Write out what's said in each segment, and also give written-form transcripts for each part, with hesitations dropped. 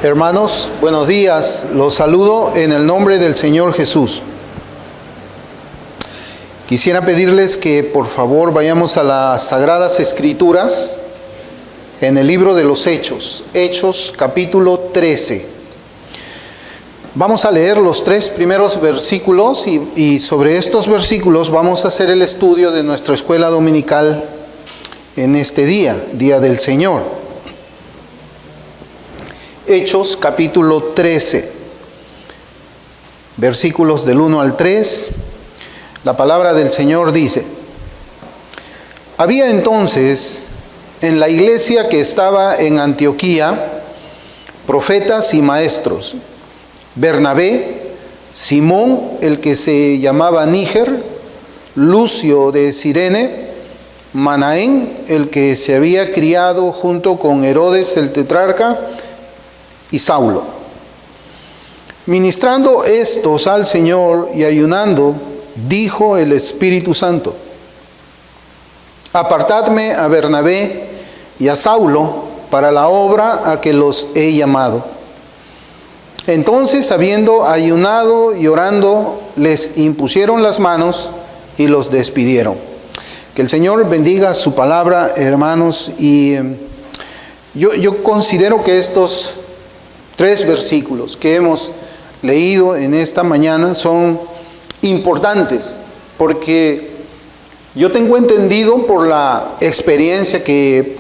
Hermanos, buenos días. Los saludo en el nombre del Señor Jesús. Quisiera pedirles que por favor vayamos a las Sagradas Escrituras en el libro de los Hechos, Hechos capítulo 13. Vamos a leer los 3 primeros versículos y sobre estos versículos vamos a hacer el estudio de nuestra escuela dominical en este día del Señor. Hechos capítulo 13, versículos del 1 al 3, la palabra del Señor dice: Había entonces en la iglesia que estaba en Antioquía profetas y maestros: Bernabé, Simón, el que se llamaba Níger, Lucio de Cirene, Manaén, el que se había criado junto con Herodes el tetrarca, y Saulo. Ministrando estos al Señor y ayunando, dijo el Espíritu Santo: Apartadme a Bernabé y a Saulo para la obra a que los he llamado. Entonces, habiendo ayunado y orando, les impusieron las manos y los despidieron. Que el Señor bendiga su palabra, hermanos, y yo considero que estos 3 versículos que hemos leído en esta mañana son importantes, porque yo tengo entendido por la experiencia que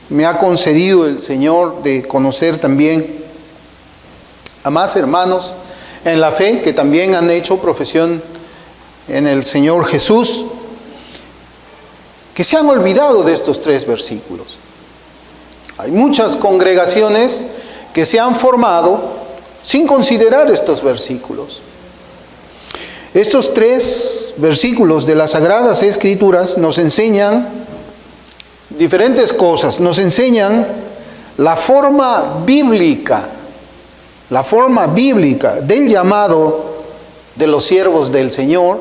me ha concedido el Señor de conocer también a más hermanos en la fe que también han hecho profesión en el Señor Jesús, que se han olvidado de estos 3 versículos. Hay muchas congregaciones que se han formado sin considerar estos versículos. Estos 3 versículos de las Sagradas Escrituras nos enseñan diferentes cosas. Nos enseñan la forma bíblica del llamado de los siervos del Señor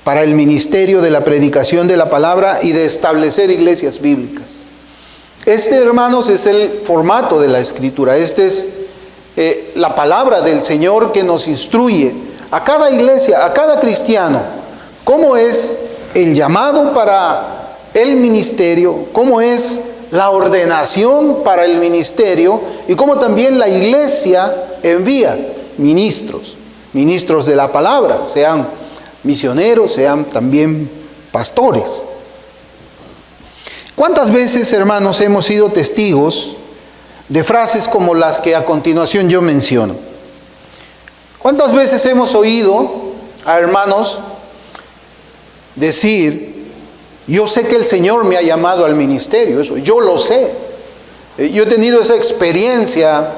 para el ministerio de la predicación de la palabra y de establecer iglesias bíblicas. Hermanos, es el formato de la Escritura. Es la palabra del Señor que nos instruye a cada iglesia, a cada cristiano, cómo es el llamado para el ministerio, cómo es la ordenación para el ministerio y cómo también la iglesia envía ministros de la palabra, sean misioneros, sean también pastores. ¿Cuántas veces, hermanos, hemos sido testigos de frases como las que a continuación yo menciono? ¿Cuántas veces hemos oído a hermanos decir: yo sé que el Señor me ha llamado al ministerio? Eso, yo lo sé. Yo he tenido esa experiencia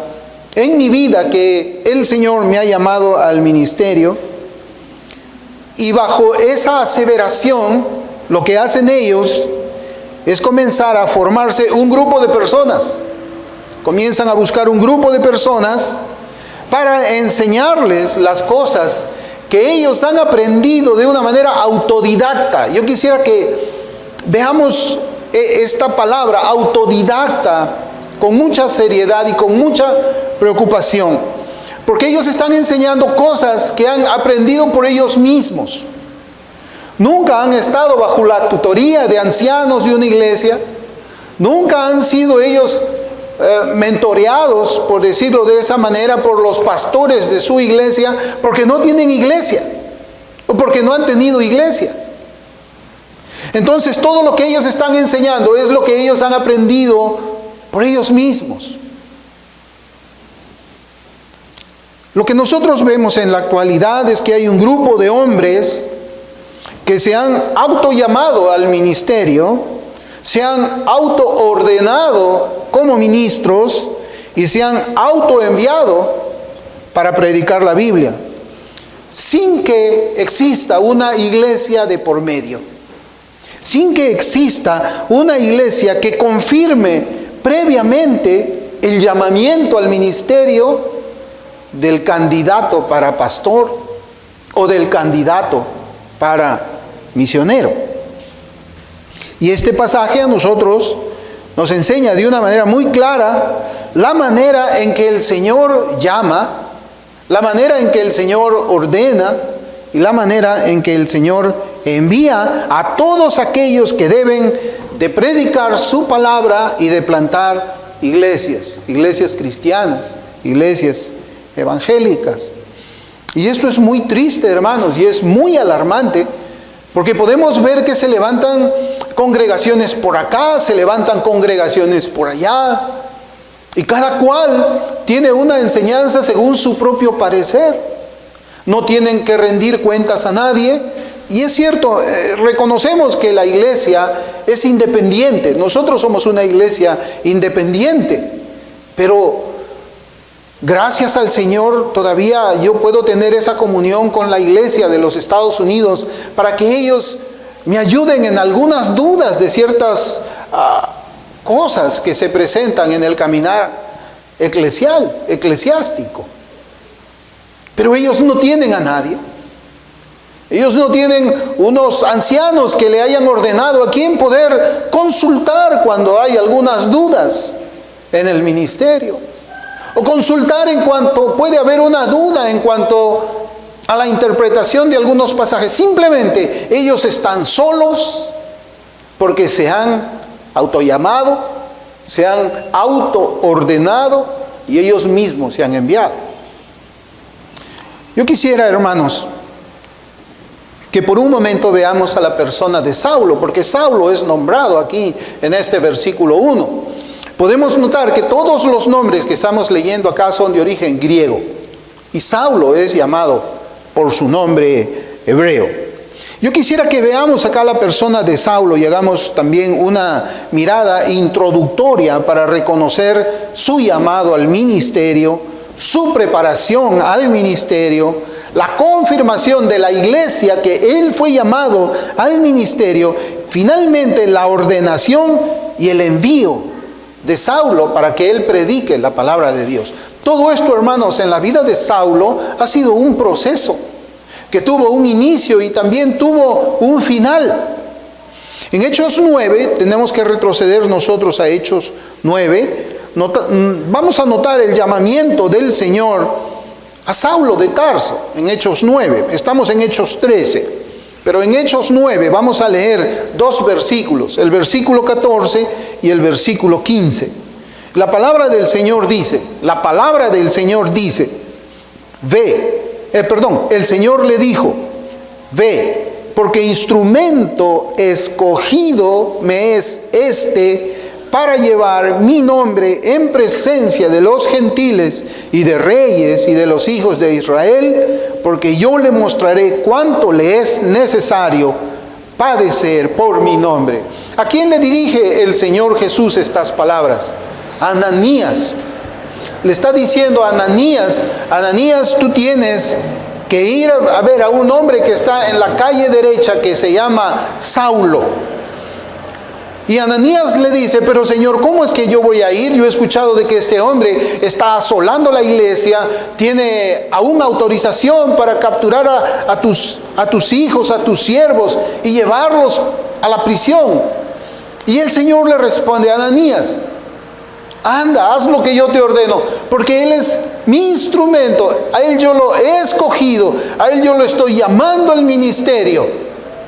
en mi vida que el Señor me ha llamado al ministerio. Y bajo esa aseveración, lo que hacen ellos es comenzar a formarse un grupo de personas. Comienzan a buscar un grupo de personas para enseñarles las cosas que ellos han aprendido de una manera autodidacta. Yo quisiera que veamos esta palabra autodidacta con mucha seriedad y con mucha preocupación, porque ellos están enseñando cosas que han aprendido por ellos mismos. Nunca han estado bajo la tutoría de ancianos de una iglesia. Nunca han sido ellos mentoreados, por decirlo de esa manera, por los pastores de su iglesia, porque no tienen iglesia o porque no han tenido iglesia. Entonces, todo lo que ellos están enseñando es lo que ellos han aprendido por ellos mismos. Lo que nosotros vemos en la actualidad es que hay un grupo de hombres que se han autollamado al ministerio, se han autoordenado como ministros y se han autoenviado para predicar la Biblia, sin que exista una iglesia de por medio, sin que exista una iglesia que confirme previamente el llamamiento al ministerio del candidato para pastor o del candidato para misionero. Y este pasaje a nosotros nos enseña de una manera muy clara la manera en que el Señor llama, la manera en que el Señor ordena y la manera en que el Señor envía a todos aquellos que deben de predicar su palabra y de plantar iglesias cristianas, iglesias evangélicas. Y esto es muy triste, hermanos, y es muy alarmante, porque podemos ver que se levantan congregaciones por acá, se levantan congregaciones por allá, y cada cual tiene una enseñanza según su propio parecer. No tienen que rendir cuentas a nadie. Y es cierto, reconocemos que la iglesia es independiente. Nosotros somos una iglesia independiente. Pero gracias al Señor todavía yo puedo tener esa comunión con la iglesia de los Estados Unidos para que ellos me ayuden en algunas dudas de ciertas cosas que se presentan en el caminar eclesiástico. Pero ellos no tienen a nadie. Ellos no tienen unos ancianos que le hayan ordenado a quien poder consultar cuando hay algunas dudas en el ministerio. O consultar en cuanto puede haber una duda en cuanto a la interpretación de algunos pasajes. Simplemente ellos están solos porque se han autollamado, se han autoordenado y ellos mismos se han enviado. Yo quisiera, hermanos, que por un momento veamos a la persona de Saulo, porque Saulo es nombrado aquí en este versículo 1. Podemos notar que todos los nombres que estamos leyendo acá son de origen griego, y Saulo es llamado por su nombre hebreo. Yo quisiera que veamos acá la persona de Saulo y hagamos también una mirada introductoria para reconocer su llamado al ministerio, su preparación al ministerio, la confirmación de la iglesia que él fue llamado al ministerio, finalmente la ordenación y el envío de Saulo para que él predique la palabra de Dios. Todo esto, hermanos, en la vida de Saulo ha sido un proceso que tuvo un inicio y también tuvo un final. En Hechos 9, tenemos que retroceder nosotros a Hechos 9, vamos a notar el llamamiento del Señor a Saulo de Tarso en Hechos 9. Estamos en Hechos 13, pero en Hechos 9 vamos a leer dos versículos, el versículo 14 y el versículo 15. La palabra del Señor dice, el Señor le dijo, ve, porque instrumento escogido me es este para llevar mi nombre en presencia de los gentiles y de reyes y de los hijos de Israel, porque yo le mostraré cuánto le es necesario padecer por mi nombre. ¿A quién le dirige el Señor Jesús estas palabras? A Ananías. Le está diciendo a Ananías, Ananías, tú tienes que ir a ver a un hombre que está en la calle derecha que se llama Saulo. Y Ananías le dice, pero Señor, ¿cómo es que yo voy a ir? Yo he escuchado de que este hombre está asolando la iglesia, tiene aún autorización para capturar a tus hijos, a tus siervos y llevarlos a la prisión. Y el Señor le responde a Ananías, anda, haz lo que yo te ordeno, porque él es mi instrumento, a él yo lo he escogido, a él yo lo estoy llamando al ministerio.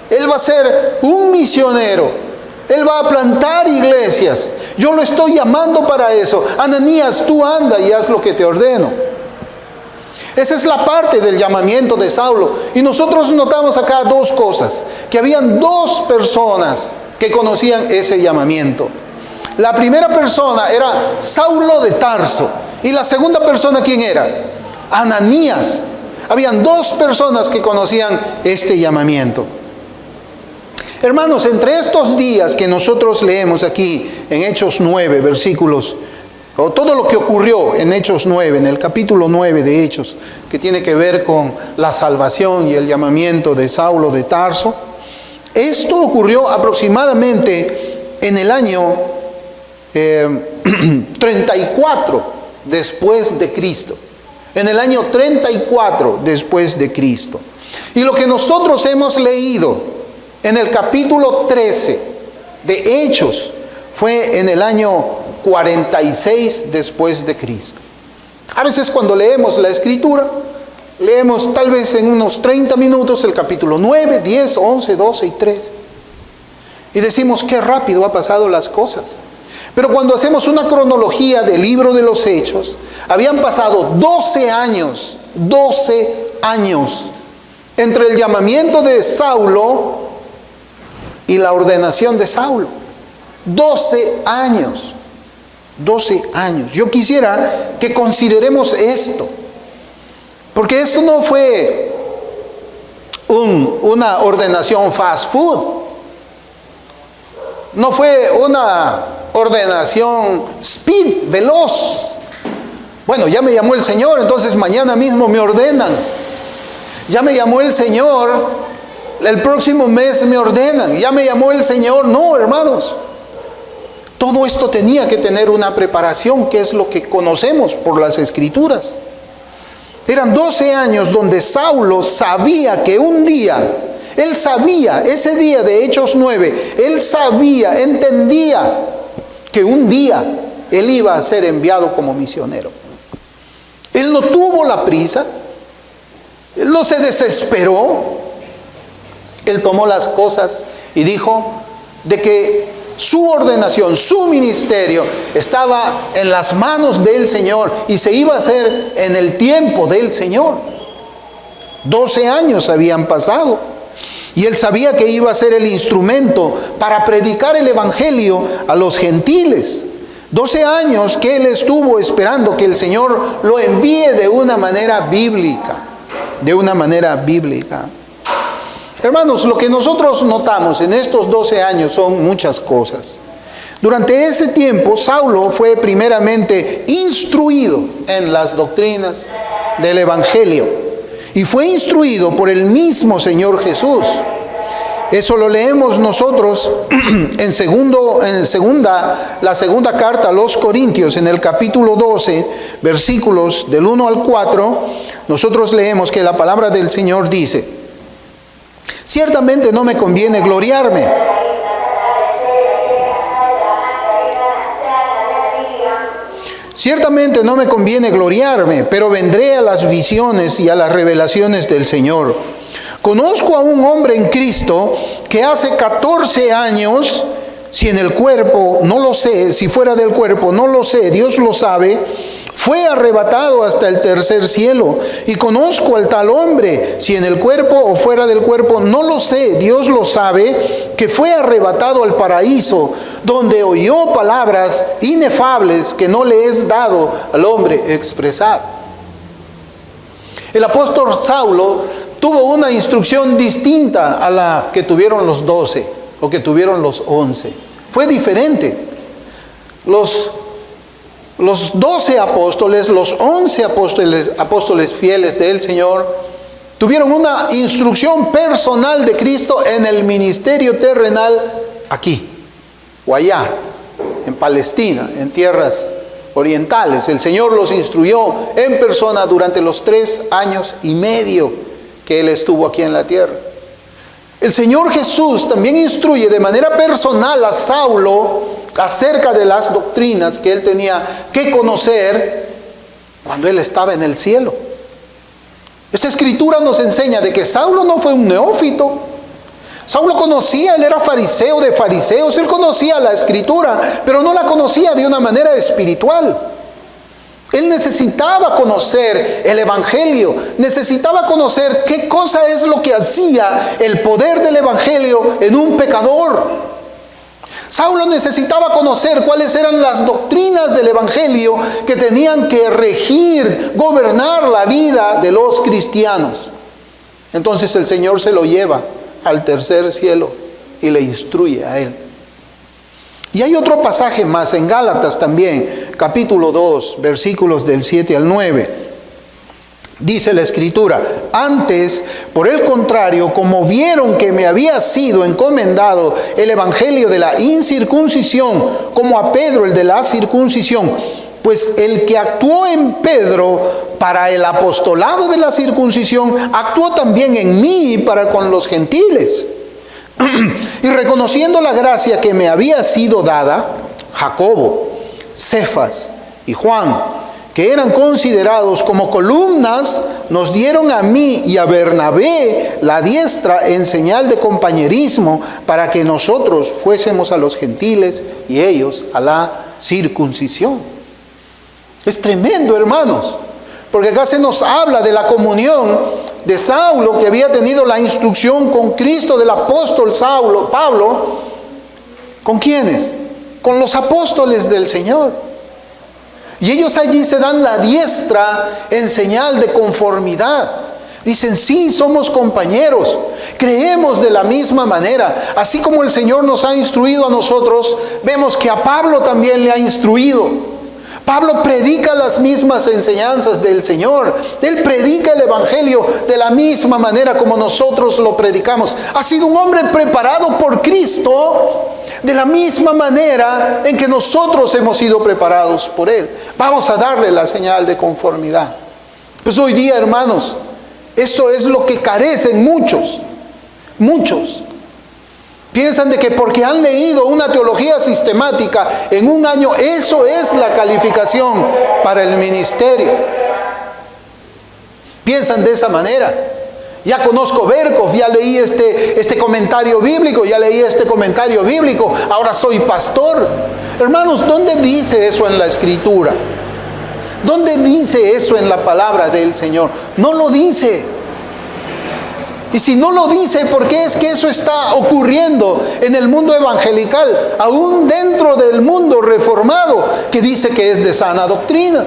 Él va a ser un misionero. Él va a plantar iglesias. Yo lo estoy llamando para eso. Ananías, tú anda y haz lo que te ordeno. Esa es la parte del llamamiento de Saulo. Y nosotros notamos acá dos cosas. Que habían dos personas que conocían ese llamamiento. La primera persona era Saulo de Tarso. Y la segunda persona, ¿quién era? Ananías. Habían dos personas que conocían este llamamiento. Hermanos, entre estos días que nosotros leemos aquí en Hechos 9, versículos, o todo lo que ocurrió en Hechos 9, en el capítulo 9 de Hechos, que tiene que ver con la salvación y el llamamiento de Saulo de Tarso, esto ocurrió aproximadamente en el año 34 después de Cristo. En el año 34 después de Cristo. Y lo que nosotros hemos leído en el capítulo 13 de Hechos fue en el año 46 después de Cristo. A veces cuando leemos la Escritura, leemos tal vez en unos 30 minutos el capítulo 9, 10, 11, 12 y 13. Y decimos, qué rápido ha pasado las cosas. Pero cuando hacemos una cronología del libro de los Hechos, habían pasado 12 años entre el llamamiento de Saulo y la ordenación de Saulo. 12 años. Yo quisiera que consideremos esto, porque esto no fue una ordenación fast food, no fue una ordenación speed, veloz. Bueno, ya me llamó el Señor, entonces mañana mismo me ordenan. Ya me llamó el Señor, el próximo mes me ordenan. Ya me llamó el Señor. No, hermanos. Todo esto tenía que tener una preparación, que es lo que conocemos por las Escrituras. Eran 12 años donde Saulo sabía que un día, él sabía, ese día de Hechos 9, él sabía, entendía que un día él iba a ser enviado como misionero. Él no tuvo la prisa, él no se desesperó, él tomó las cosas y dijo de que su ordenación, su ministerio estaba en las manos del Señor y se iba a hacer en el tiempo del Señor. 12 años habían pasado y él sabía que iba a ser el instrumento para predicar el evangelio a los gentiles. 12 años que él estuvo esperando que el Señor lo envíe de una manera bíblica. Hermanos, lo que nosotros notamos en estos 12 años son muchas cosas. Durante ese tiempo, Saulo fue primeramente instruido en las doctrinas del Evangelio. Y fue instruido por el mismo Señor Jesús. Eso lo leemos nosotros en la segunda carta a los Corintios, en el capítulo 12, versículos del 1 al 4. Nosotros leemos que la palabra del Señor dice: ciertamente no me conviene gloriarme. Ciertamente no me conviene gloriarme, pero vendré a las visiones y a las revelaciones del Señor. Conozco a un hombre en Cristo que hace 14 años, si en el cuerpo, no lo sé, si fuera del cuerpo, no lo sé, Dios lo sabe, fue arrebatado hasta el tercer cielo. Y conozco al tal hombre, si en el cuerpo o fuera del cuerpo, no lo sé, Dios lo sabe, que fue arrebatado al paraíso, donde oyó palabras inefables que no le es dado al hombre expresar. El apóstol Saulo tuvo una instrucción distinta a la que tuvieron los 12 o que tuvieron los 11. Fue diferente. Los 12 apóstoles, los 11 apóstoles fieles del Señor, tuvieron una instrucción personal de Cristo en el ministerio terrenal aquí o allá, en Palestina, en tierras orientales. El Señor los instruyó en persona durante los 3 años y medio que Él estuvo aquí en la tierra. El Señor Jesús también instruye de manera personal a Saulo acerca de las doctrinas que él tenía que conocer cuando él estaba en el cielo. Esta escritura nos enseña de que Saulo no fue un neófito. Saulo conocía, él era fariseo de fariseos, él conocía la escritura, pero no la conocía de una manera espiritual. Él necesitaba conocer el evangelio, necesitaba conocer qué cosa es lo que hacía el poder del evangelio en un pecador. Saulo necesitaba conocer cuáles eran las doctrinas del evangelio que tenían que regir, gobernar la vida de los cristianos. Entonces el Señor se lo lleva al tercer cielo y le instruye a él. Y hay otro pasaje más en Gálatas también, capítulo 2, versículos del 7 al 9. Dice la Escritura: antes, por el contrario, como vieron que me había sido encomendado el evangelio de la incircuncisión, como a Pedro el de la circuncisión, pues el que actuó en Pedro para el apostolado de la circuncisión, actuó también en mí para con los gentiles. Y reconociendo la gracia que me había sido dada, Jacobo, Cefas y Juan, que eran considerados como columnas, nos dieron a mí y a Bernabé la diestra en señal de compañerismo para que nosotros fuésemos a los gentiles y ellos a la circuncisión. Es tremendo, hermanos, porque acá se nos habla de la comunión de Saulo, que había tenido la instrucción con Cristo, del apóstol Pablo. ¿Con quiénes? Con los apóstoles del Señor. Y ellos allí se dan la diestra en señal de conformidad. Dicen, sí, somos compañeros, creemos de la misma manera. Así como el Señor nos ha instruido a nosotros, vemos que a Pablo también le ha instruido. Pablo predica las mismas enseñanzas del Señor. Él predica el Evangelio de la misma manera como nosotros lo predicamos. Ha sido un hombre preparado por Cristo de la misma manera en que nosotros hemos sido preparados por Él. Vamos a darle la señal de conformidad. Pues hoy día, hermanos, eso es lo que carecen muchos. Piensan de que porque han leído una teología sistemática en un año, eso es la calificación para el ministerio. Piensan de esa manera. Ya conozco Berkov, ya leí este comentario bíblico, ahora soy pastor. Hermanos, ¿dónde dice eso en la Escritura? ¿Dónde dice eso en la palabra del Señor? No lo dice. Y si no lo dice, ¿por qué es que eso está ocurriendo en el mundo evangelical, aún dentro del mundo reformado, que dice que es de sana doctrina?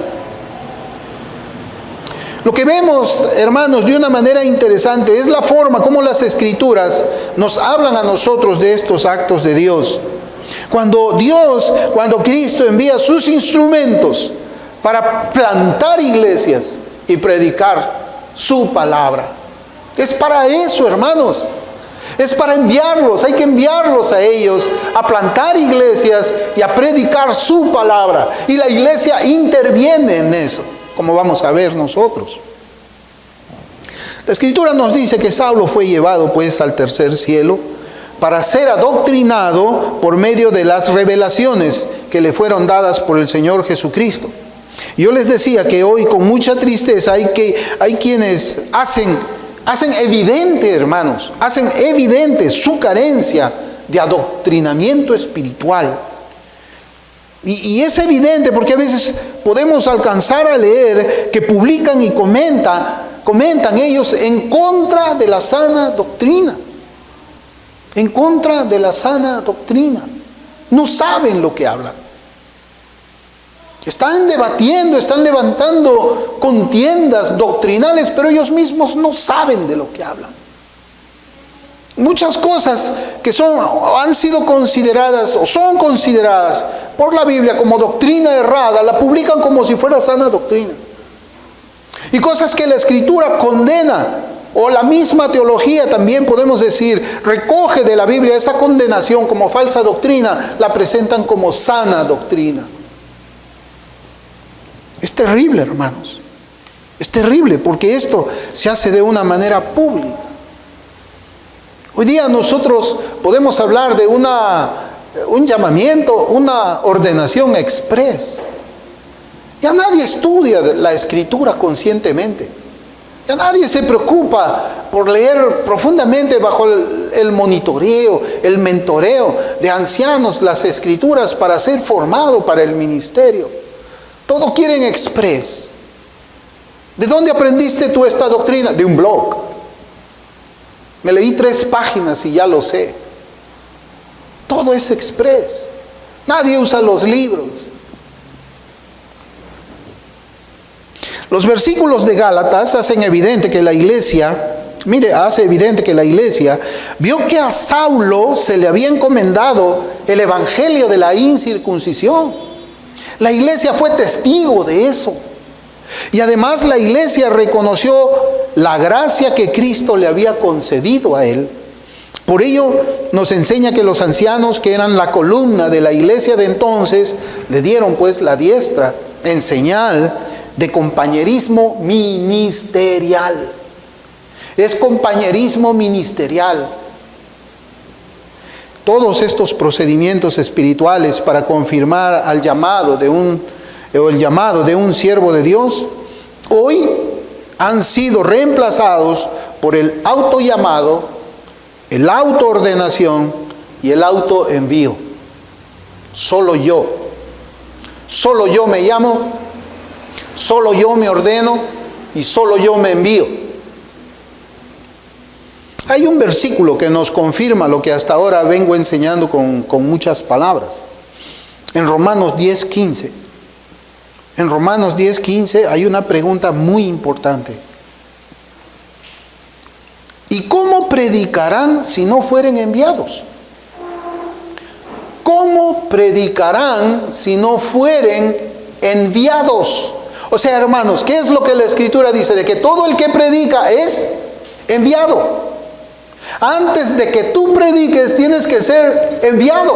Lo que vemos, hermanos, de una manera interesante es la forma como las Escrituras nos hablan a nosotros de estos actos de Dios. Cuando Cristo envía sus instrumentos para plantar iglesias y predicar su palabra. Es para eso, hermanos. Es para enviarlos, hay que enviarlos a ellos a plantar iglesias y a predicar su palabra. Y la iglesia interviene en eso, como vamos a ver nosotros. La Escritura nos dice que Saulo fue llevado pues al tercer cielo para ser adoctrinado por medio de las revelaciones que le fueron dadas por el Señor Jesucristo. Yo les decía que hoy con mucha tristeza hay quienes hacen evidente, hermanos, hacen evidente su carencia de adoctrinamiento espiritual. Y es evidente porque a veces podemos alcanzar a leer que publican y comentan ellos en contra de la sana doctrina. En contra de la sana doctrina. No saben lo que hablan. Están debatiendo, están levantando contiendas doctrinales, pero ellos mismos no saben de lo que hablan. Muchas cosas que han sido consideradas o son consideradas por la Biblia como doctrina errada, la publican como si fuera sana doctrina. Y cosas que la Escritura condena, o la misma teología también podemos decir, recoge de la Biblia esa condenación como falsa doctrina, la presentan como sana doctrina. Es terrible, hermanos. Es terrible porque esto se hace de una manera pública. Hoy día nosotros podemos hablar de un llamamiento, una ordenación express. Ya nadie estudia la Escritura conscientemente. Ya nadie se preocupa por leer profundamente bajo el monitoreo, el mentoreo de ancianos las Escrituras para ser formado para el ministerio. Todo quieren express. ¿De dónde aprendiste tú esta doctrina? De un blog. Me leí 3 páginas y ya lo sé. Todo es express. Nadie usa los libros. Los versículos de Gálatas hacen evidente que la iglesia, vio que a Saulo se le había encomendado el evangelio de la incircuncisión. La iglesia fue testigo de eso. Y además la iglesia reconoció la gracia que Cristo le había concedido a él. Por ello nos enseña que los ancianos, que eran la columna de la iglesia de entonces, le dieron pues la diestra en señal de compañerismo ministerial. Es compañerismo ministerial. todos estos procedimientos espirituales para confirmar al llamado el llamado de un siervo de Dios, hoy han sido reemplazados por el autollamado, el autoordenación y el autoenvío. Solo yo me llamo, solo yo me ordeno y solo yo me envío. Hay un versículo que nos confirma lo que hasta ahora vengo enseñando con muchas palabras. En Romanos 10:15. En Romanos 10:15 hay una pregunta muy importante. ¿Y cómo predicarán si no fueren enviados? ¿Cómo predicarán si no fueren enviados? O sea, hermanos, ¿qué es lo que la Escritura dice? De que todo el que predica es enviado. Antes de que tú prediques, tienes que ser enviado.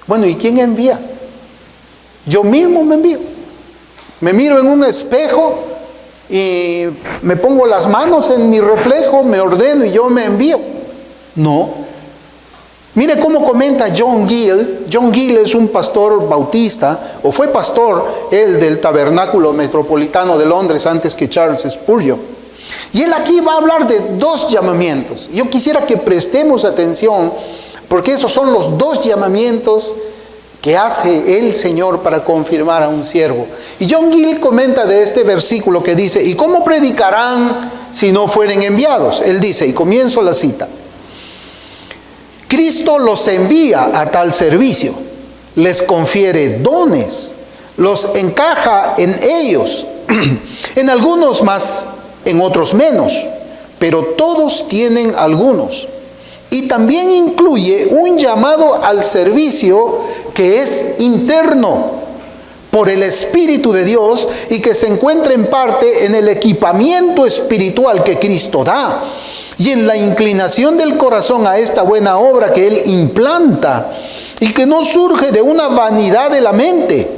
Bueno, ¿y quién envía? Yo mismo me envío. Me miro en un espejo y me pongo las manos en mi reflejo, me ordeno y yo me envío. No. Mire cómo comenta John Gill. John Gill es un pastor bautista, o fue pastor él del Tabernáculo Metropolitano de Londres antes que Charles Spurgeon. Y él aquí va a hablar de dos llamamientos. Yo quisiera que prestemos atención, porque esos son los dos llamamientos que hace el Señor para confirmar a un siervo. Y John Gill comenta de este versículo que dice: ¿y cómo predicarán si no fueren enviados? Él dice, y comienzo la cita: Cristo los envía a tal servicio, les confiere dones, los encaja en ellos, en algunos más, en otros menos, pero todos tienen algunos. Y también incluye un llamado al servicio que es interno por el Espíritu de Dios y que se encuentra en parte en el equipamiento espiritual que Cristo da y en la inclinación del corazón a esta buena obra que Él implanta y que no surge de una vanidad de la mente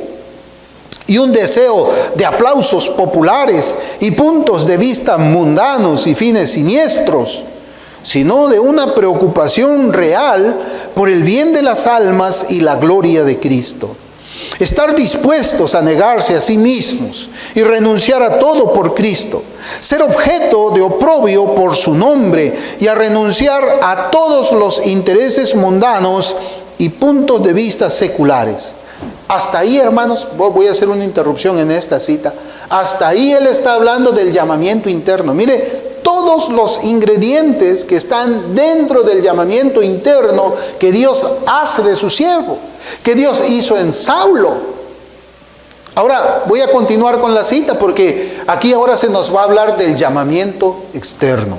y un deseo de aplausos populares y puntos de vista mundanos y fines siniestros, sino de una preocupación real por el bien de las almas y la gloria de Cristo. Estar dispuestos a negarse a sí mismos y renunciar a todo por Cristo, ser objeto de oprobio por su nombre y a renunciar a todos los intereses mundanos y puntos de vista seculares. Hasta ahí, hermanos, voy a hacer una interrupción en esta cita. Hasta ahí él está hablando del llamamiento interno. Mire, todos los ingredientes que están dentro del llamamiento interno que Dios hace de su siervo, que Dios hizo en Saulo. Ahora voy a continuar con la cita porque aquí ahora se nos va a hablar del llamamiento externo.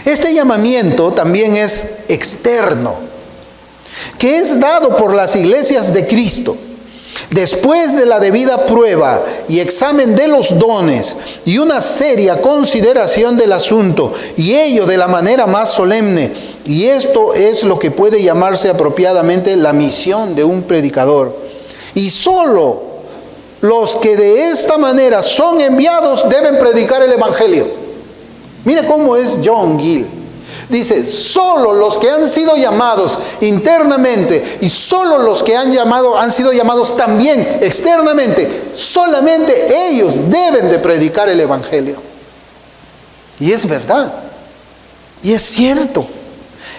Este llamamiento también es externo, que es dado por las iglesias de Cristo, después de la debida prueba y examen de los dones y una seria consideración del asunto, y ello de la manera más solemne. Y esto es lo que puede llamarse apropiadamente la misión de un predicador. Y solo los que de esta manera son enviados deben predicar el Evangelio. Mire cómo es John Gill. Dice, solo los que han sido llamados internamente y solo los que han sido llamados también externamente, solamente ellos deben de predicar el Evangelio. Y es verdad. Y es cierto.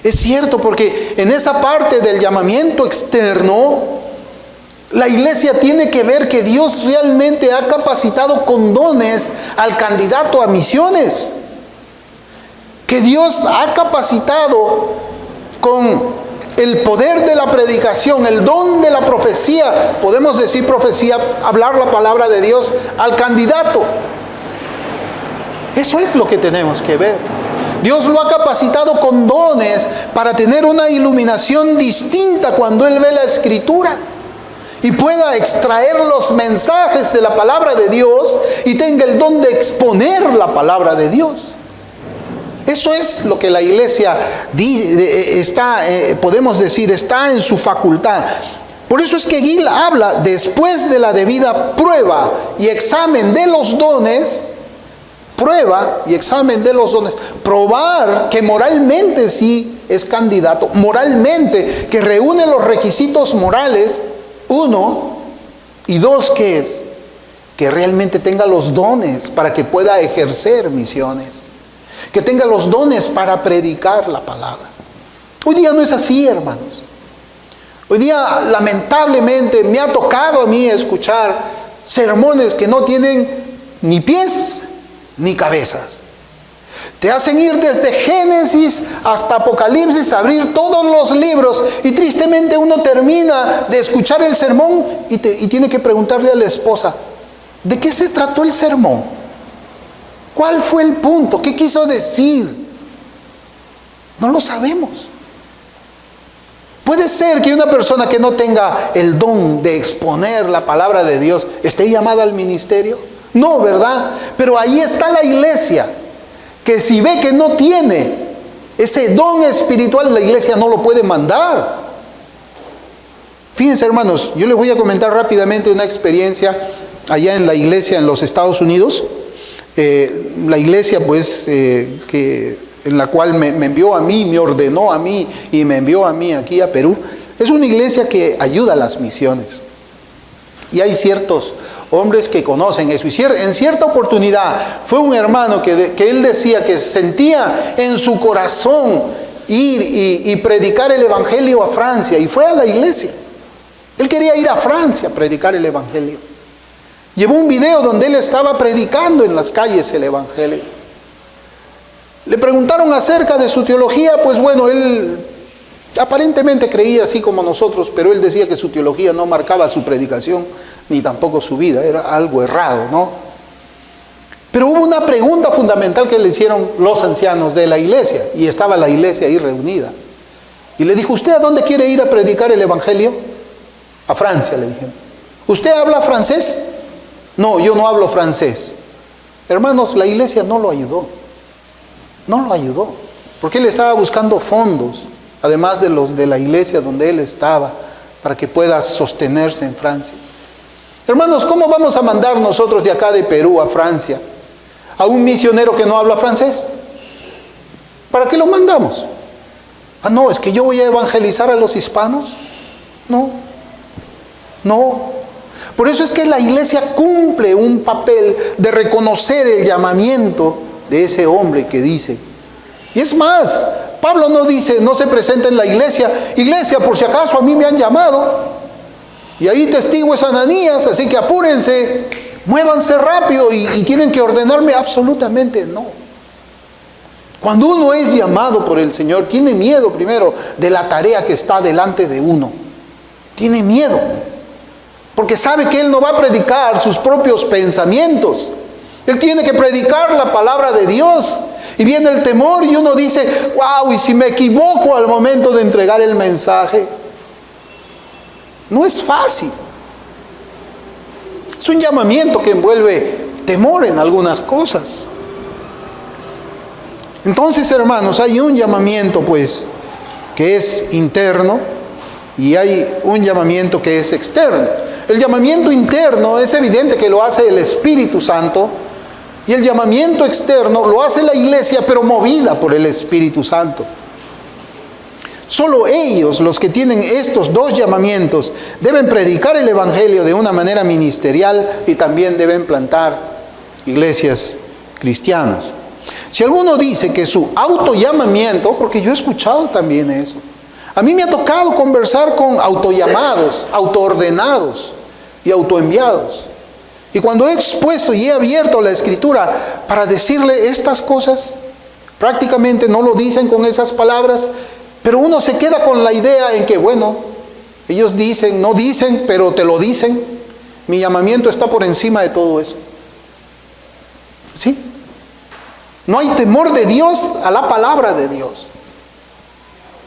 Es cierto porque en esa parte del llamamiento externo, la iglesia tiene que ver que Dios realmente ha capacitado con dones al candidato a misiones. Que Dios ha capacitado con el poder de la predicación, el don de la profecía, podemos decir profecía, hablar la palabra de Dios al candidato. Eso es lo que tenemos que ver. Dios lo ha capacitado con dones para tener una iluminación distinta cuando Él ve la Escritura y pueda extraer los mensajes de la palabra de Dios y tenga el don de exponer la palabra de Dios. Eso es lo que la iglesia está, podemos decir, está en su facultad. Por eso es que Gill habla después de la debida prueba y examen de los dones. Prueba y examen de los dones. Probar que moralmente sí es candidato moralmente, que reúne los requisitos morales, uno, y dos, ¿qué es? Que realmente tenga los dones para que pueda ejercer misiones, que tenga los dones para predicar la palabra. Hoy día no es así, hermanos. Hoy día, lamentablemente, me ha tocado a mí escuchar sermones que no tienen ni pies ni cabezas. Te hacen ir desde Génesis hasta Apocalipsis, abrir todos los libros, y tristemente uno termina de escuchar el sermón y tiene que preguntarle a la esposa, ¿de qué se trató el sermón? ¿Cuál fue el punto? ¿Qué quiso decir? No lo sabemos. Puede ser que una persona que no tenga el don de exponer la palabra de Dios esté llamada al ministerio. No, ¿verdad? Pero ahí está la iglesia, que si ve que no tiene ese don espiritual, la iglesia no lo puede mandar. Fíjense, hermanos, yo les voy a comentar rápidamente una experiencia allá en la iglesia en los Estados Unidos. La iglesia, pues, en la cual me envió a mí, me ordenó a mí y me envió a mí aquí a Perú, es una iglesia que ayuda a las misiones. Y hay ciertos hombres que conocen eso. Y en cierta oportunidad fue un hermano que él decía que sentía en su corazón ir y predicar el evangelio a Francia, y fue a la iglesia. Él quería ir a Francia a predicar el evangelio. Llevó un video donde él estaba predicando en las calles el evangelio. Le preguntaron acerca de su teología, pues bueno, él aparentemente creía así como nosotros, pero él decía que su teología no marcaba su predicación, ni tampoco su vida, era algo errado, ¿no? Pero hubo una pregunta fundamental que le hicieron los ancianos de la iglesia, y estaba la iglesia ahí reunida. Y le dijo, ¿usted a dónde quiere ir a predicar el evangelio? A Francia, le dijeron. ¿Usted habla francés? No, yo no hablo francés. Hermanos, la iglesia no lo ayudó. No lo ayudó, porque él estaba buscando fondos, además de los de la iglesia donde él estaba, para que pueda sostenerse en Francia. Hermanos, ¿cómo vamos a mandar nosotros de acá de Perú a Francia a un misionero que no habla francés? ¿Para qué lo mandamos? Ah, no, es que yo voy a evangelizar a los hispanos. No. Por eso es que la iglesia cumple un papel de reconocer el llamamiento de ese hombre que dice. Y es más, Pablo no dice, no se presenta en la iglesia, por si acaso a mí me han llamado, y ahí testigo es Ananías, así que apúrense, muévanse rápido y tienen que ordenarme. Absolutamente no. Cuando uno es llamado por el Señor, tiene miedo primero de la tarea que está delante de uno. Tiene miedo, porque sabe que él no va a predicar sus propios pensamientos. Él tiene que predicar la palabra de Dios. Y viene el temor y uno dice, wow, ¿y si me equivoco al momento de entregar el mensaje? No es fácil. Es un llamamiento que envuelve temor en algunas cosas. Entonces, hermanos, hay un llamamiento, pues, que es interno, y hay un llamamiento que es externo. El llamamiento interno es evidente que lo hace el Espíritu Santo, y el llamamiento externo lo hace la iglesia, pero movida por el Espíritu Santo. Solo ellos, los que tienen estos dos llamamientos, deben predicar el evangelio de una manera ministerial y también deben plantar iglesias cristianas. Si alguno dice que su autollamamiento, porque yo he escuchado también eso, a mí me ha tocado conversar con autollamados, autoordenados y autoenviados. Y cuando he expuesto y he abierto la Escritura para decirle estas cosas, prácticamente no lo dicen con esas palabras, pero uno se queda con la idea en que, bueno, ellos dicen, no dicen, pero te lo dicen. Mi llamamiento está por encima de todo eso. ¿Sí? No hay temor de Dios a la palabra de Dios.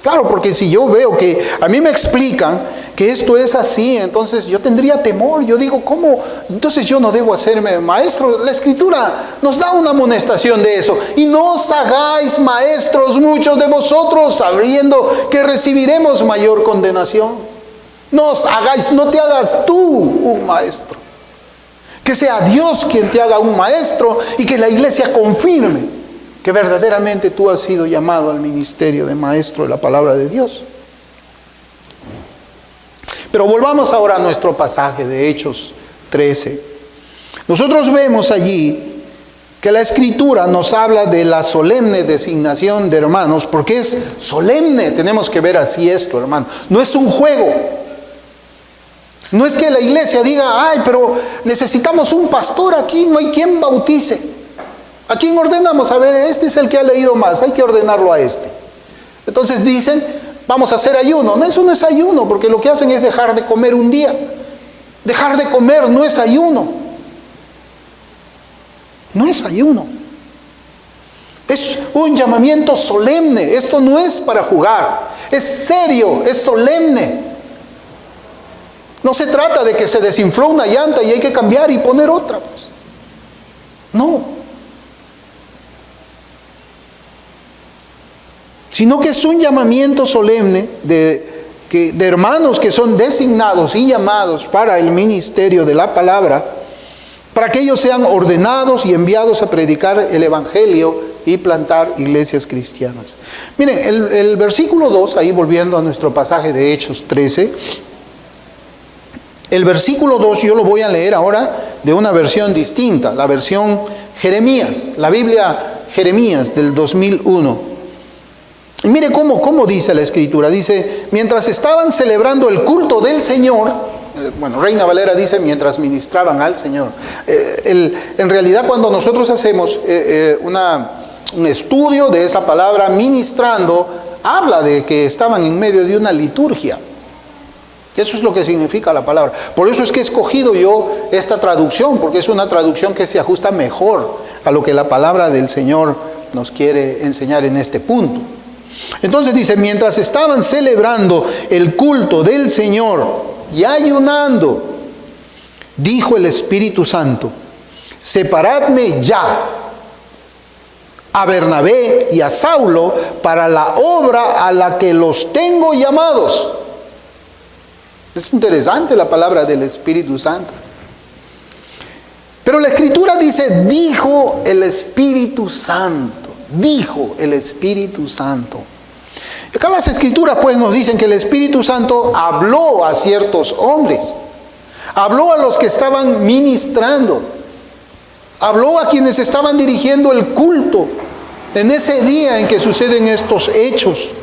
Claro, porque si yo veo que a mí me explican que esto es así, entonces yo tendría temor. Yo digo, ¿cómo? Entonces yo no debo hacerme maestro. La Escritura nos da una amonestación de eso. Y no os hagáis maestros muchos de vosotros, sabiendo que recibiremos mayor condenación. No os hagáis, no te hagas tú un maestro. Que sea Dios quien te haga un maestro y que la iglesia confirme que verdaderamente tú has sido llamado al ministerio de maestro de la palabra de Dios. Pero volvamos ahora a nuestro pasaje de Hechos 13. Nosotros vemos allí que la Escritura nos habla de la solemne designación de hermanos, porque es solemne, tenemos que ver así esto, hermano. No es un juego. No es que la iglesia diga, ay, pero necesitamos un pastor aquí, no hay quien bautice. ¿A quién ordenamos? A ver, este es el que ha leído más, hay que ordenarlo a este. Entonces dicen, vamos a hacer ayuno. No, eso no es ayuno, porque lo que hacen es dejar de comer un día. Dejar de comer no es ayuno. No es ayuno. Es un llamamiento solemne. Esto no es para jugar. Es serio, es solemne. No se trata de que se desinfló una llanta y hay que cambiar y poner otra, pues. No. Sino que es un llamamiento solemne de hermanos que son designados y llamados para el ministerio de la palabra, para que ellos sean ordenados y enviados a predicar el evangelio y plantar iglesias cristianas. Miren, el versículo 2, ahí volviendo a nuestro pasaje de Hechos 13, el versículo 2 yo lo voy a leer ahora de una versión distinta, la versión Jeremías, la Biblia Jeremías del 2001. Y mire cómo dice la Escritura. Dice, mientras estaban celebrando el culto del Señor, bueno, Reina Valera dice, mientras ministraban al Señor. En realidad, cuando nosotros hacemos un estudio de esa palabra, ministrando, habla de que estaban en medio de una liturgia. Eso es lo que significa la palabra. Por eso es que he escogido yo esta traducción, porque es una traducción que se ajusta mejor a lo que la palabra del Señor nos quiere enseñar en este punto. Entonces dice, mientras estaban celebrando el culto del Señor y ayunando, dijo el Espíritu Santo, separadme ya a Bernabé y a Saulo para la obra a la que los tengo llamados. Es interesante la palabra del Espíritu Santo. Pero la Escritura dice, dijo el Espíritu Santo, dijo el Espíritu Santo. Acá las Escrituras pues nos dicen que el Espíritu Santo habló a ciertos hombres, habló a los que estaban ministrando, habló a quienes estaban dirigiendo el culto en ese día en que suceden estos hechos.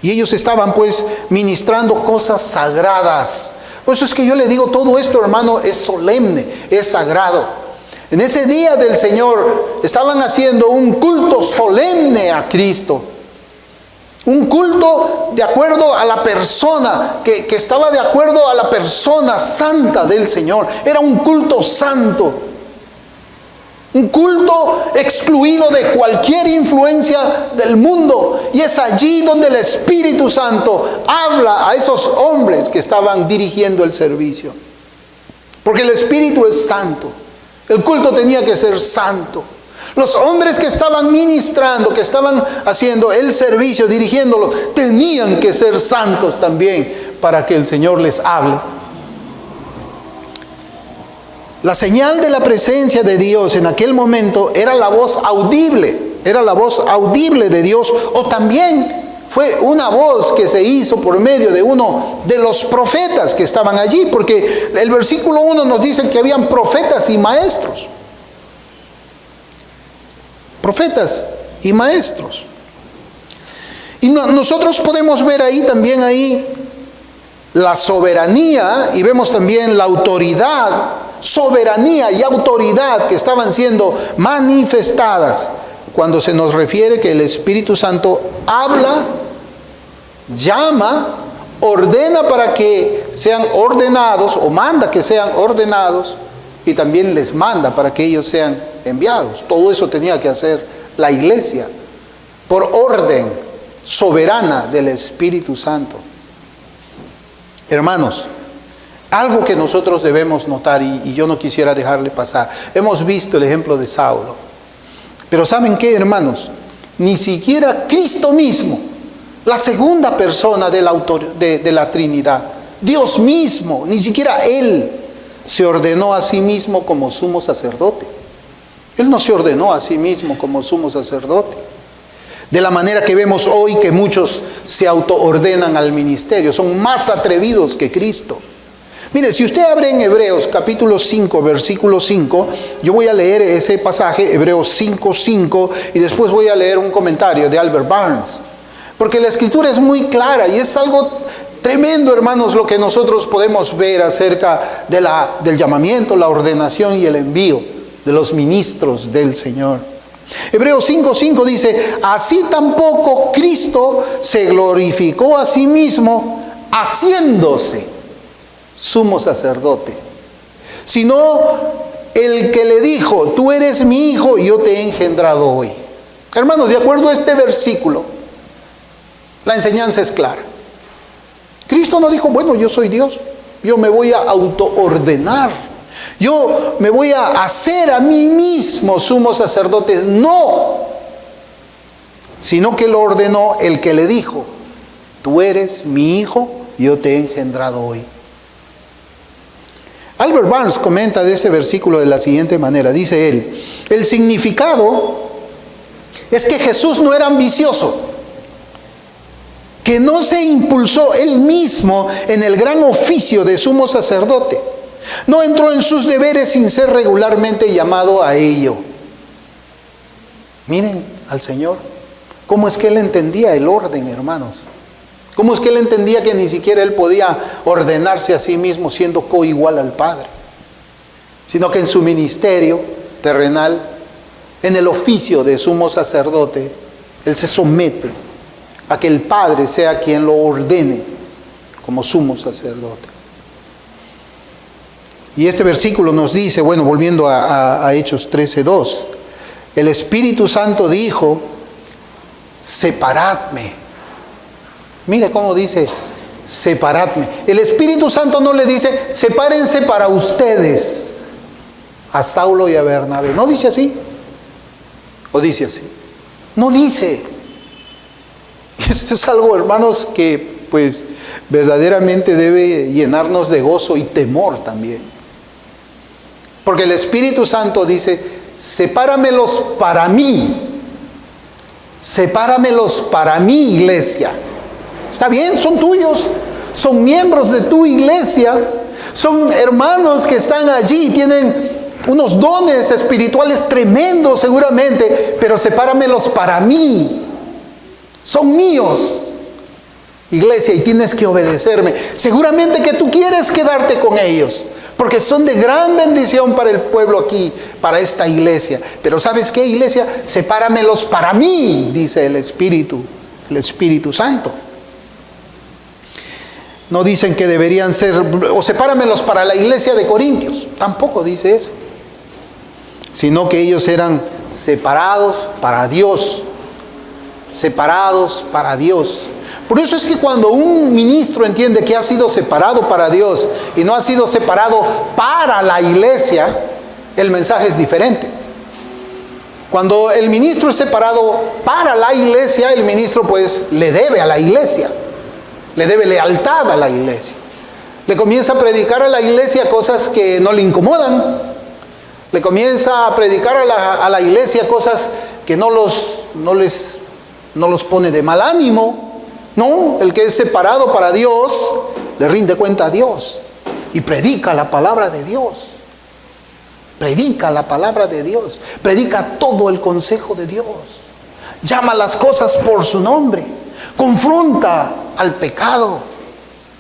Y ellos estaban pues ministrando cosas sagradas. Por eso es que yo le digo, todo esto, hermano, es solemne, es sagrado. En ese día del Señor estaban haciendo un culto solemne a Cristo. Un culto de acuerdo a la persona, que estaba de acuerdo a la persona santa del Señor. Era un culto santo. Un culto excluido de cualquier influencia del mundo. Y es allí donde el Espíritu Santo habla a esos hombres que estaban dirigiendo el servicio. Porque el Espíritu es santo. El culto tenía que ser santo. Los hombres que estaban ministrando, que estaban haciendo el servicio, dirigiéndolo, tenían que ser santos también para que el Señor les hable. La señal de la presencia de Dios en aquel momento era la voz audible, de Dios, o también fue una voz que se hizo por medio de uno de los profetas que estaban allí, porque el versículo 1 nos dice que habían profetas y maestros. Profetas y maestros. Y nosotros podemos ver ahí también la soberanía, y vemos también la autoridad, soberanía y autoridad que estaban siendo manifestadas cuando se nos refiere que el Espíritu Santo habla, llama, ordena para que sean ordenados, o manda que sean ordenados, y también les manda para que ellos sean enviados. Todo eso tenía que hacer la iglesia por orden soberana del Espíritu Santo. Hermanos, algo que nosotros debemos notar, y yo no quisiera dejarle pasar. Hemos visto el ejemplo de Saulo. Pero ¿saben qué, hermanos? Ni siquiera Cristo mismo, la segunda persona de la Trinidad, Dios mismo, ni siquiera Él se ordenó a sí mismo como sumo sacerdote. Él no se ordenó a sí mismo como sumo sacerdote. De la manera que vemos hoy que muchos se autoordenan al ministerio, son más atrevidos que Cristo. Mire, si usted abre en Hebreos capítulo 5, versículo 5, yo voy a leer ese pasaje, Hebreos 5, 5, y después voy a leer un comentario de Albert Barnes. Porque la escritura es muy clara y es algo tremendo, hermanos, lo que nosotros podemos ver acerca del llamamiento, la ordenación y el envío de los ministros del Señor. Hebreos 5:5 dice: así tampoco Cristo se glorificó a sí mismo haciéndose sumo sacerdote, sino el que le dijo: tú eres mi hijo, yo te he engendrado hoy. Hermanos, de acuerdo a este versículo, la enseñanza es clara. Cristo no dijo: bueno, yo soy Dios, yo me voy a autoordenar, yo me voy a hacer a mí mismo sumo sacerdote. No, sino que lo ordenó el que le dijo: tú eres mi hijo, yo te he engendrado hoy. Albert Barnes comenta de este versículo de la siguiente manera. Dice él: el significado es que Jesús no era ambicioso, que no se impulsó él mismo en el gran oficio de sumo sacerdote. No entró en sus deberes sin ser regularmente llamado a ello. Miren al Señor, cómo es que Él entendía el orden, hermanos. Cómo es que Él entendía que ni siquiera Él podía ordenarse a sí mismo siendo coigual al Padre, sino que en su ministerio terrenal, en el oficio de sumo sacerdote, Él se somete a que el Padre sea quien lo ordene como sumo sacerdote. Y este versículo nos dice, bueno, volviendo a Hechos 13:2, el Espíritu Santo dijo: separadme. Mire cómo dice: separadme. El Espíritu Santo no le dice: sepárense para ustedes a Saulo y a Bernabé. ¿No dice así? ¿O dice así? No dice. Esto es algo, hermanos, que pues verdaderamente debe llenarnos de gozo y temor también. Porque el Espíritu Santo dice: sepáramelos para mí. Sepáramelos para mi iglesia. Está bien, son tuyos, son miembros de tu iglesia, son hermanos que están allí, tienen unos dones espirituales tremendos seguramente, pero sepáramelos para mí. Son míos, iglesia, y tienes que obedecerme. Seguramente que tú quieres quedarte con ellos, porque son de gran bendición para el pueblo aquí, para esta iglesia. Pero ¿sabes qué, iglesia? Sepáramelos para mí, dice el Espíritu Santo. No dicen que deberían ser, o sepáramelos para la iglesia de Corintios. Tampoco dice eso. Sino que ellos eran separados para Dios. Separados para Dios. Por eso es que cuando un ministro entiende que ha sido separado para Dios y no ha sido separado para la iglesia, el mensaje es diferente. Cuando el ministro es separado para la iglesia, el ministro pues le debe a la iglesia. Le debe lealtad a la iglesia. Le comienza a predicar a la iglesia cosas que no le incomodan. Le comienza a predicar a la iglesia cosas que no los pone de mal ánimo. No, el que es separado para Dios le rinde cuenta a Dios y predica la palabra de Dios. Predica la palabra de Dios. Predica todo el consejo de Dios. Llama las cosas por su nombre. Confronta al pecado.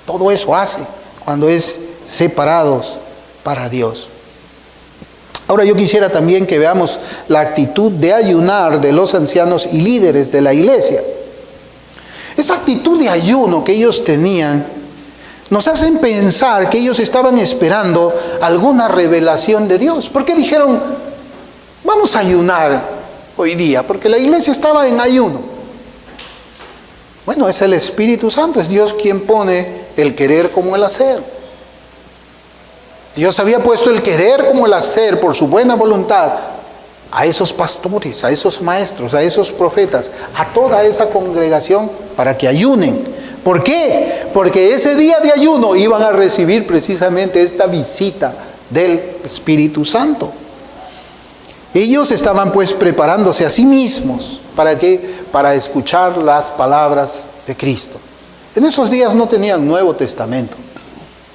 Todo eso hace cuando es separados para Dios. Ahora yo quisiera también que veamos la actitud de ayunar de los ancianos y líderes de la iglesia. Esa actitud de ayuno que ellos tenían nos hacen pensar que ellos estaban esperando alguna revelación de Dios. ¿Por qué dijeron: vamos a ayunar hoy día? Porque la iglesia estaba en ayuno. Bueno, es el Espíritu Santo, es Dios quien pone el querer como el hacer. Dios había puesto el querer como el hacer por su buena voluntad a esos pastores, a esos maestros, a esos profetas, a toda esa congregación para que ayunen. ¿Por qué? Porque ese día de ayuno iban a recibir precisamente esta visita del Espíritu Santo. Ellos estaban pues preparándose a sí mismos. ¿Para qué? Para escuchar las palabras de Cristo. En esos días no tenían Nuevo Testamento,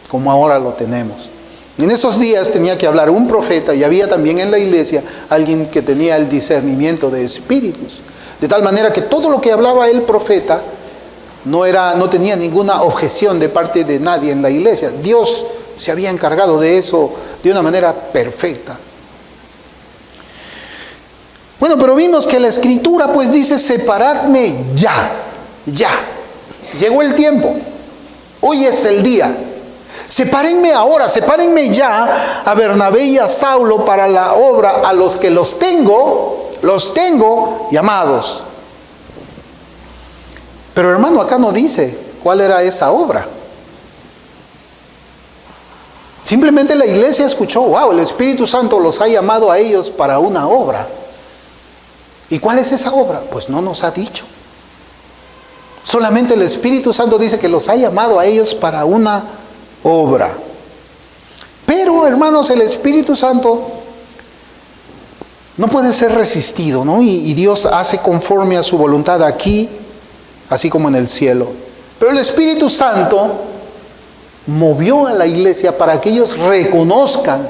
como ahora lo tenemos. En esos días tenía que hablar un profeta, y había también en la iglesia alguien que tenía el discernimiento de espíritus. De tal manera que todo lo que hablaba el profeta no tenía ninguna objeción de parte de nadie en la iglesia. Dios se había encargado de eso de una manera perfecta. Bueno, pero vimos que la Escritura pues dice: separadme ya. Llegó el tiempo. Hoy es el día. Sepárenme ahora, sepárenme ya a Bernabé y a Saulo para la obra a los que los tengo llamados. Pero hermano, acá no dice cuál era esa obra. Simplemente la iglesia escuchó: wow, el Espíritu Santo los ha llamado a ellos para una obra. ¿Y cuál es esa obra? Pues no nos ha dicho. Solamente el Espíritu Santo dice que los ha llamado a ellos para una obra. Pero, hermanos, el Espíritu Santo no puede ser resistido, ¿no? Y Dios hace conforme a su voluntad aquí, así como en el cielo. Pero el Espíritu Santo movió a la iglesia para que ellos reconozcan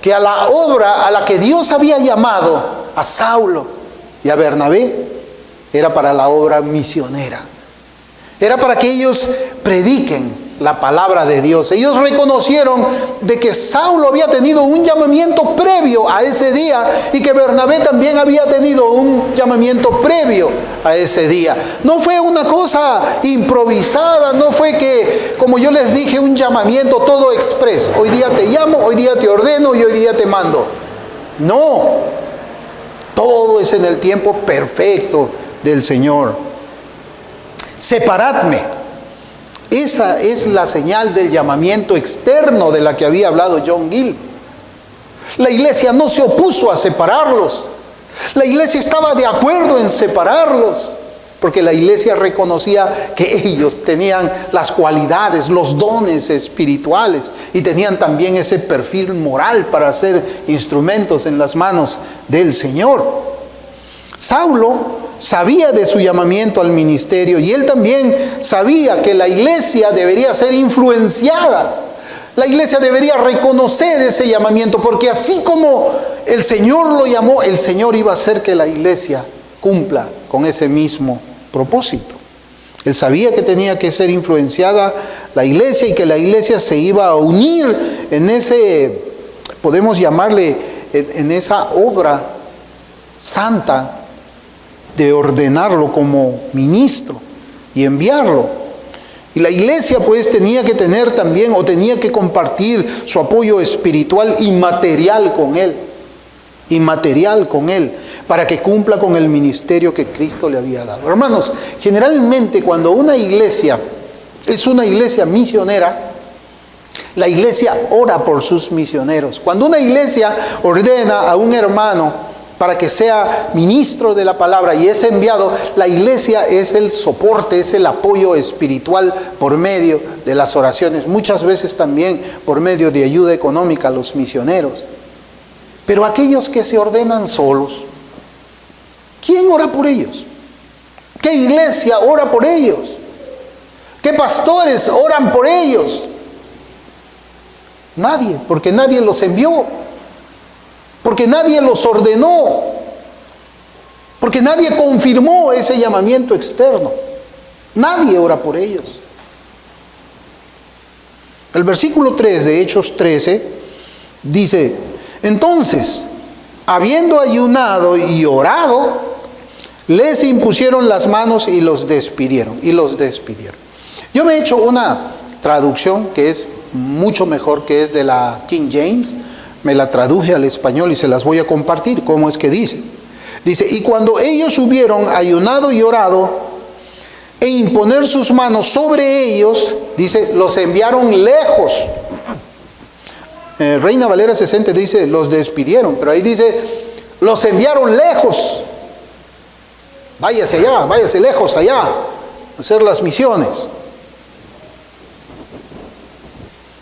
que a la obra a la que Dios había llamado a Saulo y a Bernabé era para la obra misionera. Era para que ellos prediquen la palabra de Dios. Ellos reconocieron de que Saulo había tenido un llamamiento previo a ese día y que Bernabé también había tenido un llamamiento previo a ese día. No fue una cosa improvisada, no fue que, como yo les dije, un llamamiento todo express. Hoy día te llamo, hoy día te ordeno y hoy día te mando. No. Todo es en el tiempo perfecto del Señor. Separadme. Esa es la señal del llamamiento externo de la que había hablado John Gill. La iglesia no se opuso a separarlos. La iglesia estaba de acuerdo en separarlos, porque la iglesia reconocía que ellos tenían las cualidades, los dones espirituales y tenían también ese perfil moral para ser instrumentos en las manos del Señor. Saulo sabía de su llamamiento al ministerio y él también sabía que la iglesia debería ser influenciada. La iglesia debería reconocer ese llamamiento, porque así como el Señor lo llamó, el Señor iba a hacer que la iglesia cumpla con ese mismo propósito. Él sabía que tenía que ser influenciada la iglesia y que la iglesia se iba a unir en ese, podemos llamarle, en esa obra santa de ordenarlo como ministro y enviarlo. Y la iglesia pues tenía que tener también, o tenía que compartir su apoyo espiritual y material con él, para que cumpla con el ministerio que Cristo le había dado. Hermanos, generalmente cuando una iglesia es una iglesia misionera, la iglesia ora por sus misioneros. Cuando una iglesia ordena a un hermano para que sea ministro de la palabra y es enviado, la iglesia es el soporte, es el apoyo espiritual por medio de las oraciones, muchas veces también por medio de ayuda económica a los misioneros. Pero aquellos que se ordenan solos, ¿quién ora por ellos? ¿Qué iglesia ora por ellos? ¿Qué pastores oran por ellos? Nadie, porque nadie los envió. Porque nadie los ordenó, porque nadie confirmó ese llamamiento externo. Nadie ora por ellos. El versículo 3 de Hechos 13 dice: entonces, habiendo ayunado y orado, les impusieron las manos y los despidieron. Yo me he hecho una traducción que es mucho mejor, que es de la King James. Me la traduje al español y se las voy a compartir. ¿Cómo es que dice? Dice: y cuando ellos hubieron ayunado y orado, e imponer sus manos sobre ellos, dice, los enviaron lejos. Reina Valera 60 dice, los despidieron, pero ahí dice, los enviaron lejos. Váyase allá, váyase lejos allá, a hacer las misiones.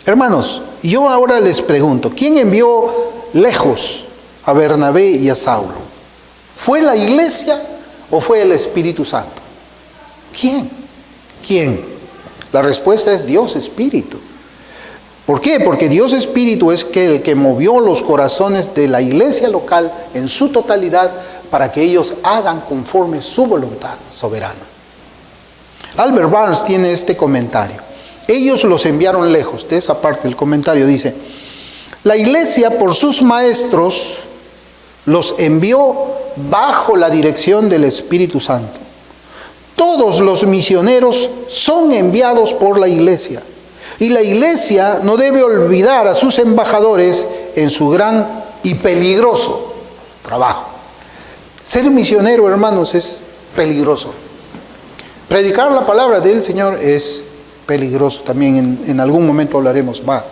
Hermanos, yo ahora les pregunto, ¿quién envió lejos a Bernabé y a Saulo? ¿Fue la iglesia o fue el Espíritu Santo? ¿Quién? ¿Quién? La respuesta es Dios Espíritu. ¿Por qué? Porque Dios Espíritu es el que movió los corazones de la iglesia local en su totalidad para que ellos hagan conforme su voluntad soberana. Albert Barnes tiene este comentario. Ellos los enviaron lejos. De esa parte del comentario dice: la iglesia por sus maestros los envió bajo la dirección del Espíritu Santo. Todos los misioneros son enviados por la iglesia. Y la iglesia no debe olvidar a sus embajadores en su gran y peligroso trabajo. Ser misionero, hermanos, es peligroso. Predicar la palabra del Señor es peligroso. También en algún momento hablaremos más.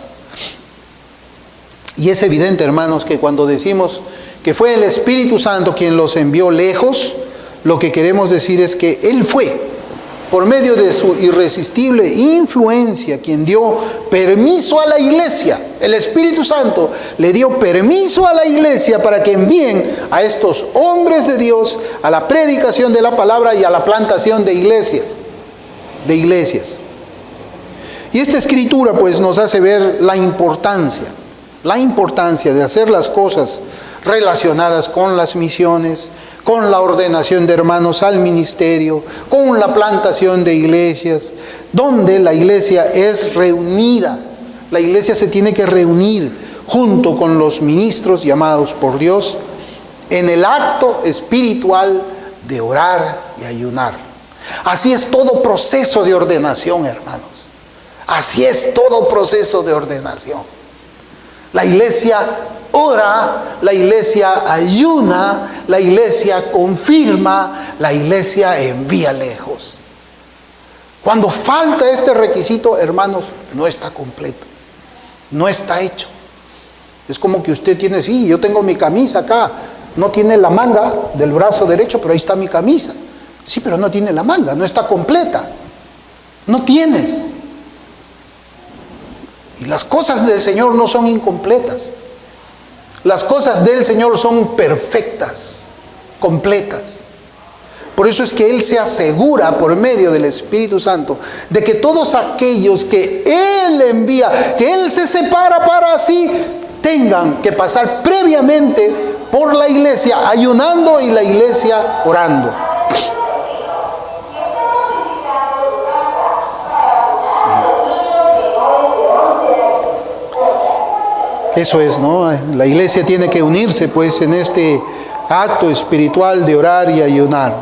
Y es evidente, hermanos, que cuando decimos que fue el Espíritu Santo quien los envió lejos, lo que queremos decir es que Él fue, por medio de su irresistible influencia, quien dio permiso a la iglesia. El Espíritu Santo le dio permiso a la iglesia para que envíen a estos hombres de Dios a la predicación de la palabra y a la plantación de iglesias. Y esta escritura pues nos hace ver la importancia de hacer las cosas relacionadas con las misiones, con la ordenación de hermanos al ministerio, con la plantación de iglesias, donde la iglesia es reunida. La iglesia se tiene que reunir junto con los ministros llamados por Dios en el acto espiritual de orar y ayunar. Así es todo proceso de ordenación, hermanos. Así es todo proceso de ordenación. La iglesia ora, la iglesia ayuna, la iglesia confirma, la iglesia envía lejos. Cuando falta este requisito, hermanos, no está completo, no está hecho. Es como que usted tiene, sí, yo tengo mi camisa acá, no tiene la manga del brazo derecho, pero ahí está mi camisa. Sí, pero no tiene la manga, no está completa, no tienes. Y las cosas del Señor no son incompletas. Las cosas del Señor son perfectas, completas. Por eso es que Él se asegura por medio del Espíritu Santo de que todos aquellos que Él envía, que Él se separa para así, tengan que pasar previamente por la iglesia ayunando y la iglesia orando. Eso es, ¿no? La iglesia tiene que unirse pues en este acto espiritual de orar y ayunar.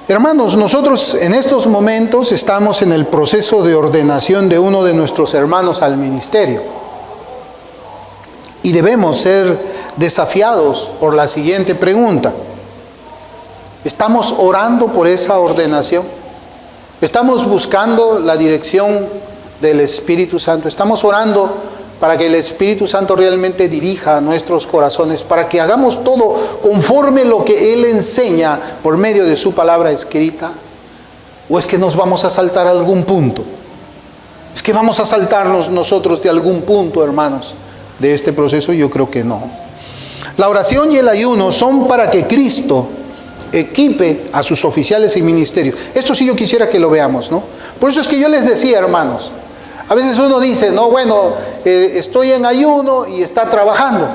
Hermanos, nosotros en estos momentos estamos en el proceso de ordenación de uno de nuestros hermanos al ministerio. Y debemos ser desafiados por la siguiente pregunta. ¿Estamos orando por esa ordenación? ¿Estamos buscando la dirección del Espíritu Santo? ¿Estamos orando para que el Espíritu Santo realmente dirija nuestros corazones, para que hagamos todo conforme lo que Él enseña por medio de su palabra escrita? ¿O es que nos vamos a saltar algún punto? ¿Es que vamos a saltarnos nosotros de algún punto, hermanos, de este proceso? Yo creo que no. La oración y el ayuno son para que Cristo equipe a sus oficiales y ministerios. Esto sí yo quisiera que lo veamos, ¿no? Por eso es que yo les decía, hermanos, a veces uno dice, no, bueno, estoy en ayuno y está trabajando.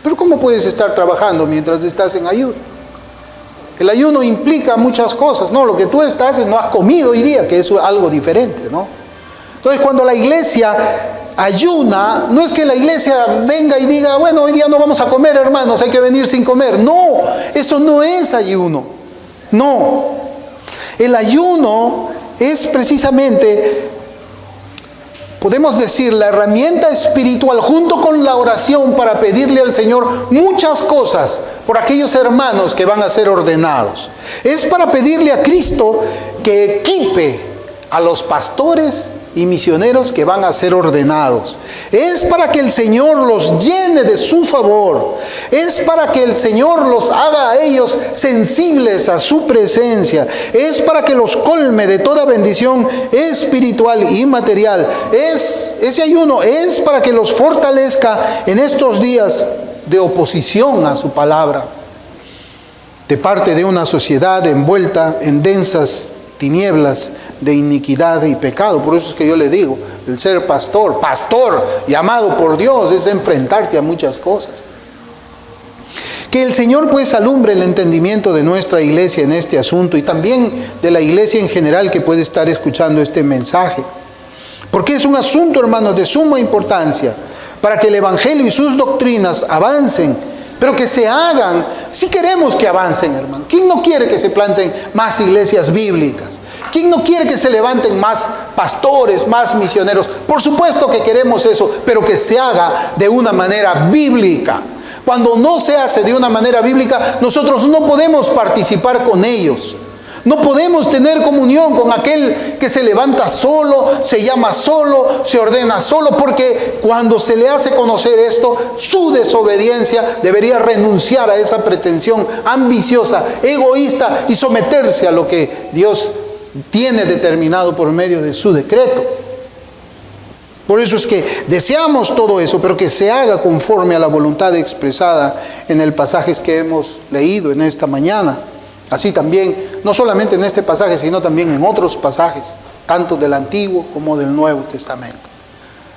Pero ¿cómo puedes estar trabajando mientras estás en ayuno? El ayuno implica muchas cosas, ¿no? Lo que tú estás es no has comido hoy día, que es algo diferente, ¿no? Entonces, cuando la iglesia ayuna, no es que la iglesia venga y diga, bueno, hoy día no vamos a comer, hermanos, hay que venir sin comer. No, eso no es ayuno. No. El ayuno es precisamente, podemos decir, la herramienta espiritual junto con la oración para pedirle al Señor muchas cosas por aquellos hermanos que van a ser ordenados. Es para pedirle a Cristo que equipe a los pastores y misioneros que van a ser ordenados. Es para que el Señor los llene de su favor. Es para que el Señor los haga a ellos sensibles a su presencia. Es para que los colme de toda bendición espiritual y material. Ese ayuno es para que los fortalezca en estos días de oposición a su palabra, de parte de una sociedad envuelta en densas tinieblas de iniquidad y pecado. Por eso es que yo le digo, el ser pastor llamado por Dios, es enfrentarte a muchas cosas. Que el Señor pues alumbre el entendimiento de nuestra iglesia en este asunto y también de la iglesia en general que puede estar escuchando este mensaje. Porque es un asunto, hermanos, de suma importancia para que el Evangelio y sus doctrinas avancen, pero que se hagan, si queremos que avancen, hermano. ¿Quién no quiere que se planten más iglesias bíblicas? ¿Quién no quiere que se levanten más pastores, más misioneros? Por supuesto que queremos eso, pero que se haga de una manera bíblica. Cuando no se hace de una manera bíblica, nosotros no podemos participar con ellos. No podemos tener comunión con aquel que se levanta solo, se llama solo, se ordena solo, porque cuando se le hace conocer esto, su desobediencia, debería renunciar a esa pretensión ambiciosa, egoísta y someterse a lo que Dios tiene determinado por medio de su decreto. Por eso es que deseamos todo eso, pero que se haga conforme a la voluntad expresada en el pasaje que hemos leído en esta mañana. Así también, no solamente en este pasaje, sino también en otros pasajes, tanto del Antiguo como del Nuevo Testamento.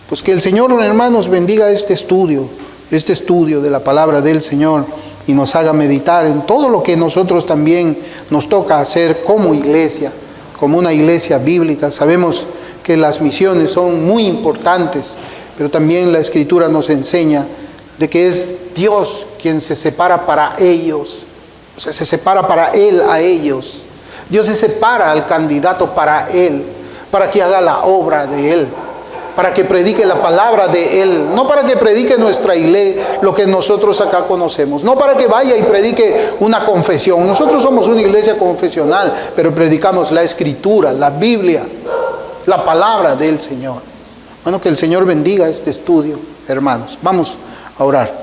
Pues que el Señor, hermanos, bendiga este estudio de la palabra del Señor, y nos haga meditar en todo lo que nosotros también nos toca hacer como iglesia, como una iglesia bíblica. Sabemos que las misiones son muy importantes, pero también la Escritura nos enseña de que es Dios quien se separa para ellos. O sea, se separa para Él a ellos. Dios se separa al candidato para Él, para que haga la obra de Él, para que predique la palabra de Él, no para que predique nuestra iglesia, lo que nosotros acá conocemos, no para que vaya y predique una confesión. Nosotros somos una iglesia confesional, pero predicamos la Escritura, la Biblia, la palabra del Señor. Bueno, que el Señor bendiga este estudio, hermanos. Vamos a orar.